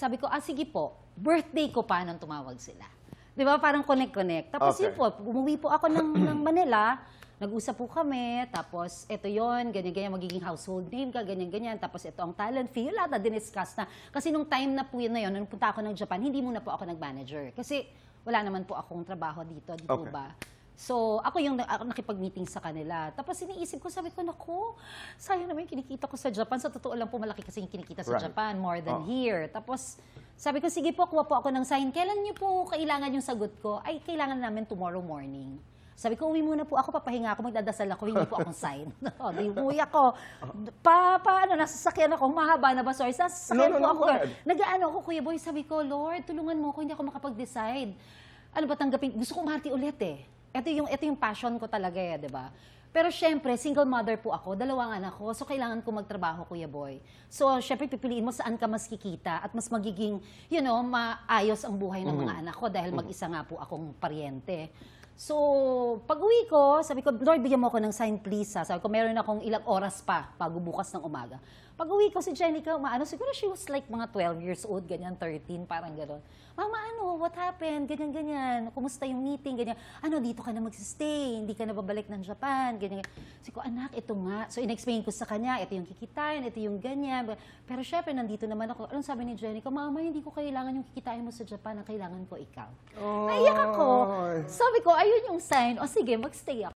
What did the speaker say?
sabi ko, sige po, birthday ko pa nang tumawag sila. Di ba? Parang connect-connect. Tapos yun po, umuwi po ako ng Manila, nag-usap po kami, tapos ito yon ganyan-ganyan, magiging household name ka, ganyan-ganyan, tapos ito ang talent fee, yung lahat na diniscuss na. Kasi nung time na po yun na yun, nung punta ako ng Japan, hindi muna po ako nag-manager. Kasi wala naman po akong trabaho dito, di po ba? So, ako yung nakipag-meeting sa kanila. Tapos iniisip ko, sabi ko, naku, sayang naman yung kinikita ko sa Japan. Sa totoo lang po, malaki kasi yung kinikita sa Japan, more than here. Tapos, sabi ko, sige po, kuha po ako ng sign. Kailan niyo po kailangan yung sagot ko? Ay, kailangan namin tomorrow morning. Sabi ko, uwi muna po ako, papahinga ako, magdadasal ako, hindi po akong sign. Umuwi ako. Nasa sasakyan ako, mahaba na ba? Sorry, sa sasakyan po ako. Nag-ano ako, Kuya Boy, sabi ko, Lord, tulungan mo ako, hindi ako makapag-decide. Ano ba tanggapin? Gusto kong mahati ulit eh. Ito yung passion ko talaga eh, di ba? Pero syempre, single mother po ako, 2 anak ko, so kailangan ko magtrabaho, Kuya Boy. So, syempre, pipiliin mo saan ka mas kikita at mas magiging, maayos ang buhay ng mga anak ko dahil mag-isa nga po akong paryente. So, pag-uwi ko, sabi ko, Lord, bigyan mo ako ng sign, please. Sabi ko, meron akong ilang oras pa bago bukas ng umaga. Pag-uwi ko si Jenica, siguro she was like mga 12 years old, ganyan, 13, parang gano'n. Mama, what happened? Ganyan-ganyan. Kumusta yung meeting? Ganyan. Dito ka na mag-stay. Hindi ka na babalik ng Japan. Ganyan. Sabi ko, anak, ito nga. So, in-explain ko sa kanya, ito yung kikitain, ito yung ganyan. Pero syempre, nandito naman ako. Anong sabi ni Jenica? Mama, hindi ko kailangan yung kikitain mo sa Japan. Ang kailangan ko ikaw. Naiyak ako. Sabi ko, ayun yung sign. O sige, mag-stay ako.